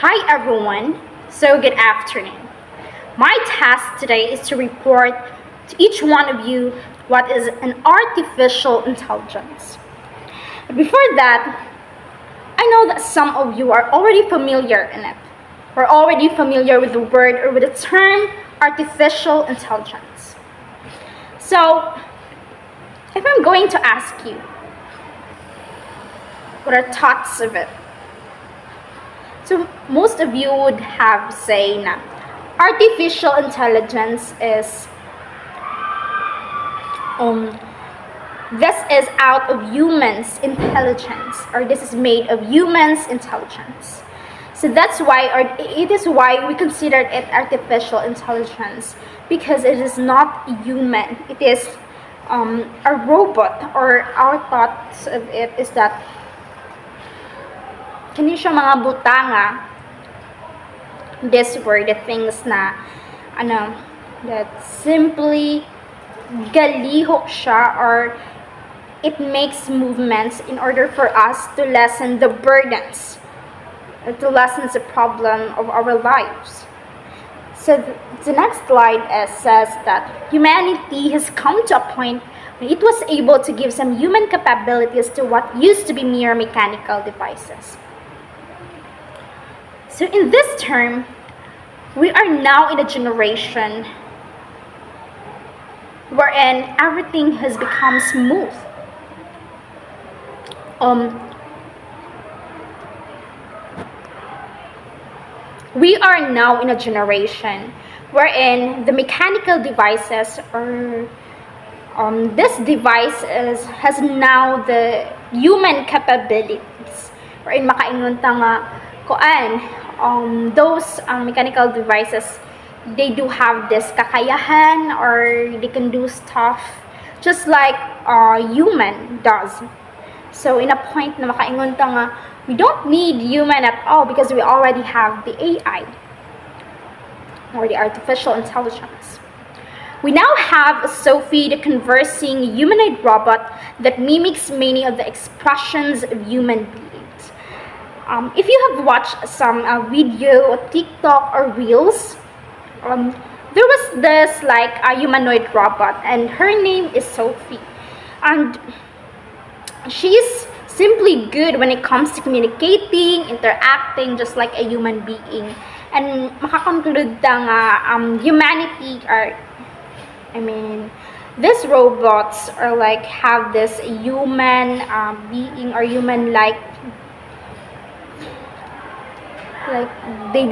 Hi everyone, so good afternoon. My task today is to report to each one of you what is an artificial intelligence. But before that, I know that some of you are already familiar in it. We're already familiar with the word or with the term artificial intelligence. So, if I'm going to ask you, what are thoughts of it? So most of you would have say na artificial intelligence is this is out of humans' intelligence, or this is made of humans' intelligence. So that's why, or it is why we consider it artificial intelligence, because it is not human. It is a robot, or our thoughts of it is that kini siya mga butanga. These were the things na that simply galiho siya, or it makes movements in order for us to lessen the burdens, or to lessen the problem of our lives. So the next slide says that humanity has come to a point when it was able to give some human capabilities to what used to be mere mechanical devices. So in this term, we are now in a generation wherein everything has become smooth. We are now in a generation wherein the mechanical devices, or this device has now the human capabilities, wherein makaingon ta nga those mechanical devices, they do have this kakayahan, or they can do stuff just like human does. So in a point na makaingon ta nga, we don't need human at all because we already have the AI, or the artificial intelligence. We now have Sophie, the conversing humanoid robot that mimics many of the expressions of human beings. If you have watched some video or TikTok or Reels, there was this like a humanoid robot, and her name is Sophie, and she's simply good when it comes to communicating, interacting just like a human being. And makakonclude ta nga humanity, or these robots are like have this human being, or human like they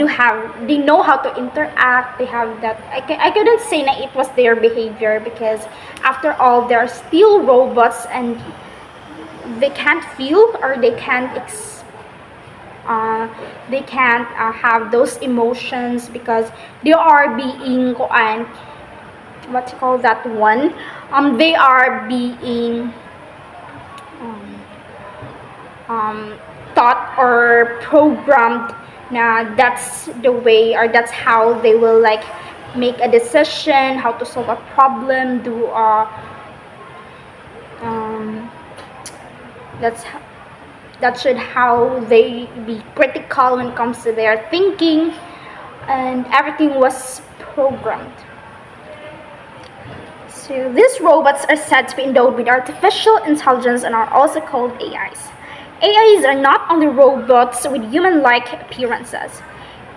know how to interact. They have that. I couldn't say that it was their behavior, because after all, they're still robots, and they can't feel, or they can't have those emotions, because they are being what you call that one, they are being taught or programmed na that's the way, or that's how they will like make a decision, how to solve a problem, that should how they be critical when it comes to their thinking, and everything was programmed. So these robots are said to be endowed with artificial intelligence and are also called AIs. AIs are not only robots with human-like appearances.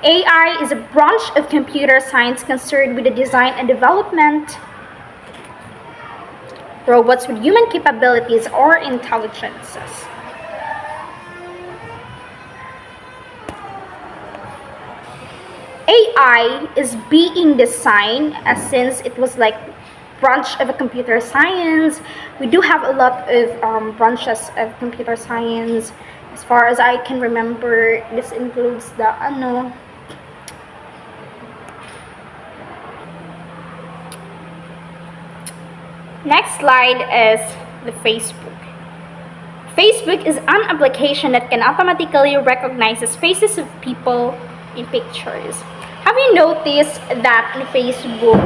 AI is a branch of computer science concerned with the design and development robots with human capabilities or intelligences. AI is being designed since it was like branch of a computer science. We do have a lot of branches of computer science. As far as I can remember, this includes the Next slide is the Facebook. Facebook is an application that can automatically recognize faces of people in pictures. Have you noticed that in Facebook,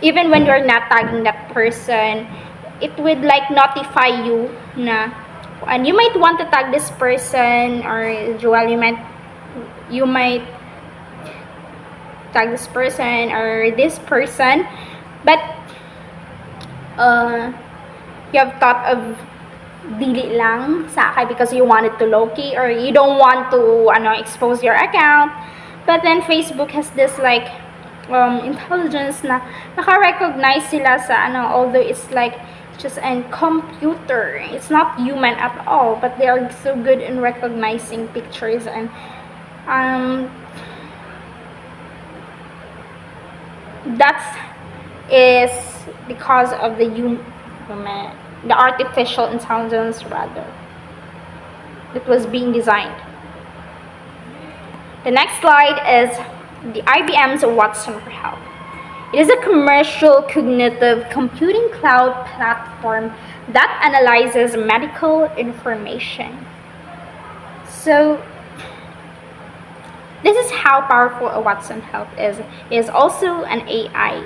even when you're not tagging that person, it would like notify you na, and you might want to tag this person, or Joel, you might tag this person or this person, but you have thought of dili lang sa akin because you wanted to low-key or you don't want to expose your account. But then Facebook has this like intelligence na naka-recognize sila sa although it's like just a computer, it's not human at all, but they are so good in recognizing pictures. And that is because of the artificial intelligence rather that was being designed. The next slide is the IBM's Watson for Health. It is a commercial cognitive computing cloud platform that analyzes medical information. So this is how powerful a Watson Health is. It is also an AI.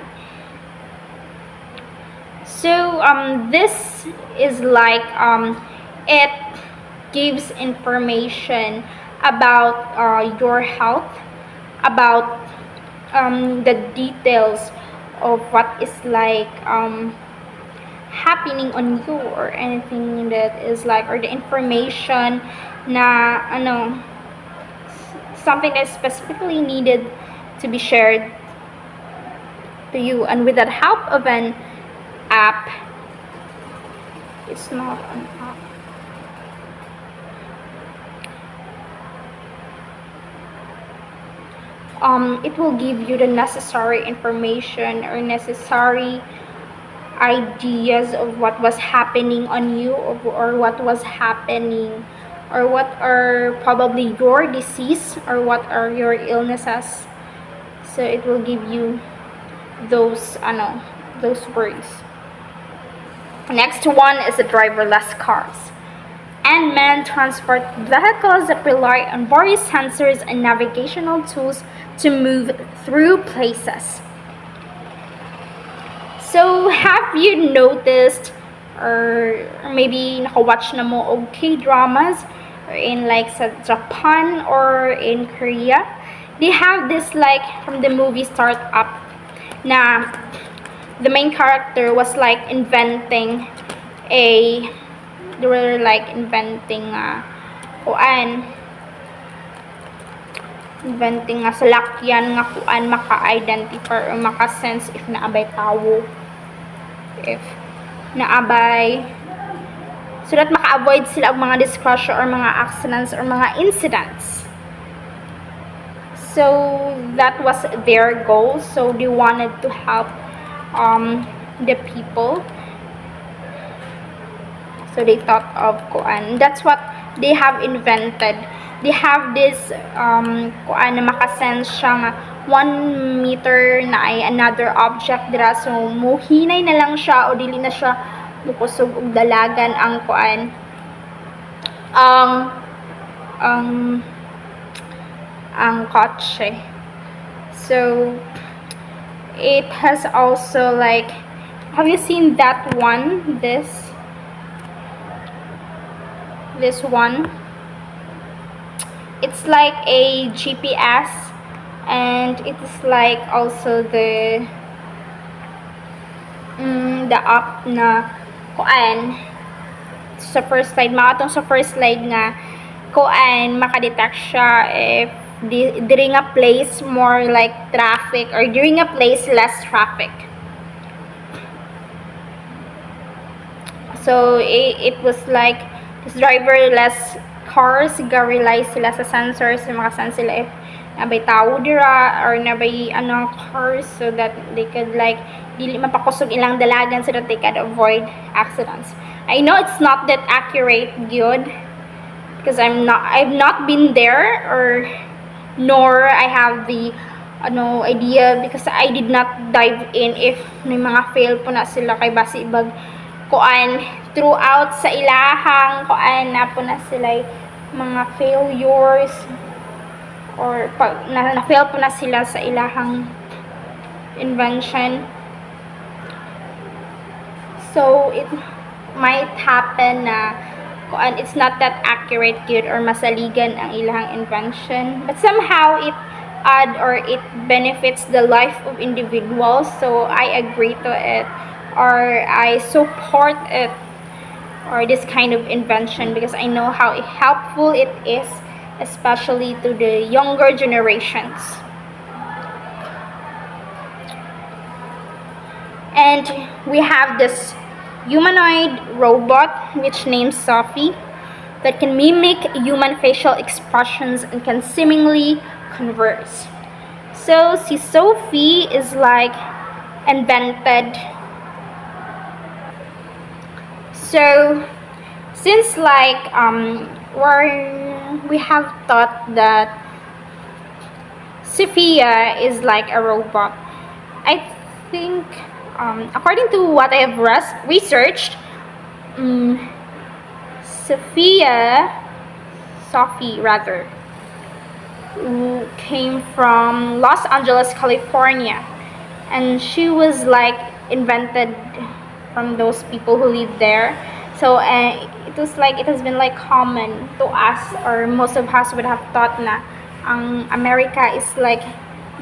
So this is like it gives information about your health, about the details of what is like happening on you or anything that is like, or the information na something that is specifically needed to be shared to you. And with the help of an app, it's not an app, it will give you the necessary information or necessary ideas of what was happening on you, or what was happening, or what are probably your disease, or what are your illnesses. So it will give you those words. Next one is the driverless cars. Unmanned transport vehicles that rely on various sensors and navigational tools to move through places. So have you noticed, or maybe naka-watch na mo og K-dramas, or in like sa Japan or in Korea, they have this like from the movie Startup na the main character was like inventing salakyan nga kuan maka-identify or maka-sense if naabay tawo, if naabay, so that maka-avoid sila og mga discussion or mga accidents or mga incidents. So that was their goal. So they wanted to help the people. So they thought of kuan. That's what they have invented. They have this kuan na makasense siya nga 1 meter na ay another object dira. So muhinay na lang siya o dili na siya mukusog og dalagan ang kuan ang kotse. So it has also like, have you seen that one, this one? It's like a GPS, and it is like also the app na kuan sa first slide, makatong sa first slide nga kuan makadetect siya if during a place more like traffic, or during a place less traffic. So it was like this driverless cars, ga-rely sila sa sensors, makasense sila if nabay tao dira or nabay cars, so that they could like dili mapakusog ilang dalagan, so that they could avoid accidents. I know it's not that accurate good because I've not been there, or nor I have the idea, because I did not dive in if may mga fail po na sila kay basi ibag kuan throughout sa ilahang kuan na po na sila mga failures, or pag na-fail po na sila sa ilahang invention. So it might happen na kuan, it's not that accurate good or masaligan ang ilang invention, but somehow it add or it benefits the life of individuals. So I agree to it, or I support it, or this kind of invention, because I know how helpful it is, especially to the younger generations. And we have this humanoid robot which named Sophie that can mimic human facial expressions and can seemingly converse. So si Sophie is like invented. So since like we have thought that Sophia is like a robot, I think according to what I have researched, Sophie rather, who came from Los Angeles, California, and she was like invented from those people who live there. So it has been like common to us, or most of us would have thought na ang America is like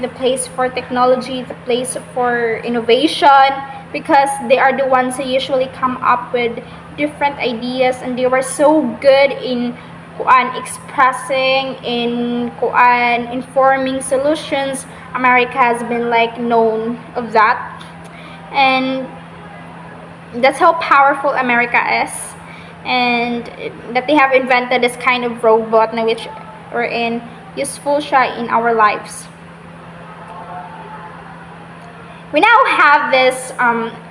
the place for technology, the place for innovation, because they are the ones who usually come up with different ideas, and they were so good in expressing, in informing solutions. America has been like known of that, and that's how powerful America is, and that they have invented this kind of robot na which we're in useful siya in our lives. We now have this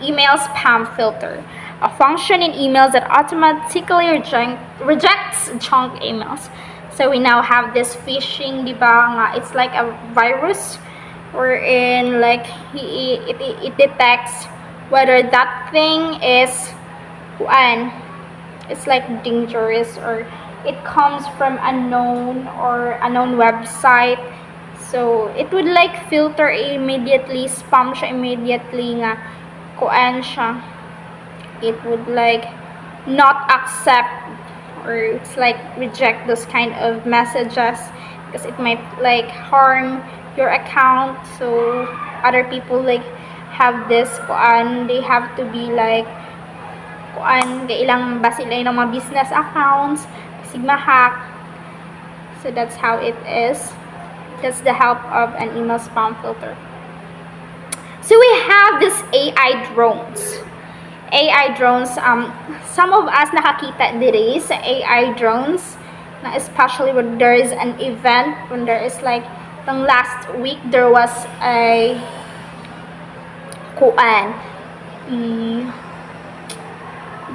email spam filter, a function in emails that automatically rejects junk emails. So we now have this phishing, di ba? Nga, it's like a virus, wherein like it detects whether that thing is it's like dangerous, or it comes from unknown website. So it would like filter immediately, spam siya immediately nga siya. It would like not accept, or it's like reject those kind of messages, because it might like harm your account. So other people like have this they have to be like kailang ba sila ng mga business accounts kasi ma-hack. So that's how it is. That's the help of an email spam filter. So we have this AI drones. AI drones, some of us nakakita diri sa AI drones, na especially when there is an event, when there is like, last week there was a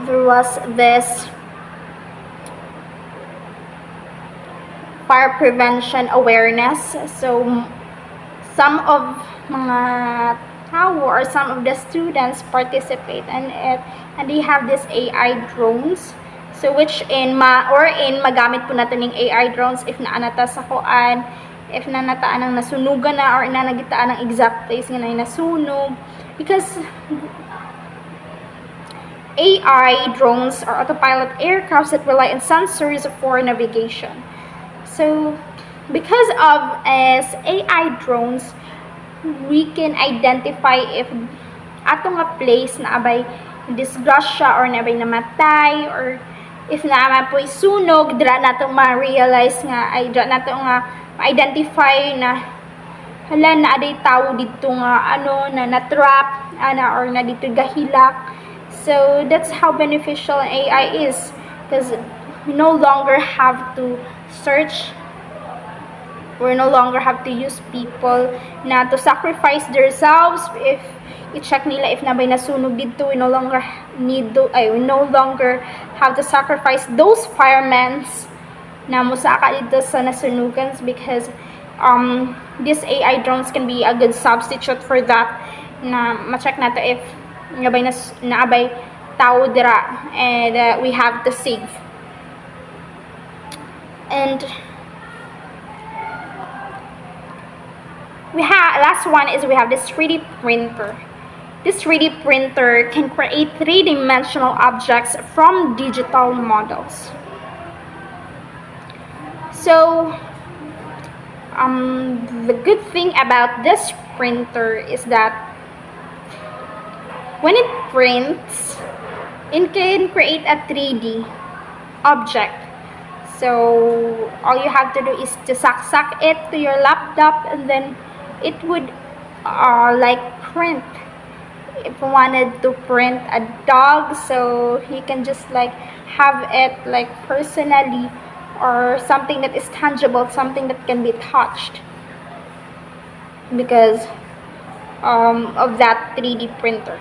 there was this fire prevention awareness. So some of mga tao or some of the students participate in it, and they have this AI drones. So which magamit po natin ng AI drones if naanata sa if nanataan ang nasunugan na, or nanagitaan ang exact place nga na nasunog, because AI drones are autopilot aircrafts that rely on sensors for navigation. So because of AI drones, we can identify if atong nga place na abay disgrasya or na abay namatay, or if naman po sunog, dira nato ma-realize nga, ay dira nato nga ma-identify na hala na aday tao dito nga na na-trap or na dito gahilak. So that's how beneficial AI is, because we no longer have to search, we no longer have to use people na to sacrifice themselves if i-check nila if nabay nasunog dito. We no longer have to sacrifice those firemen na musaka dito sa nasunugan, because these AI drones can be a good substitute for that, na ma-check nato if naabay tao dira, and we have to save. And last one is we have this 3D printer. This 3D printer can create three-dimensional objects from digital models. So, the good thing about this printer is that when it prints, it can create a 3D object. So all you have to do is to suck it to your laptop, and then it would like print. If you wanted to print a dog, so you can just like have it like personally, or something that is tangible, something that can be touched, because of that 3D printer.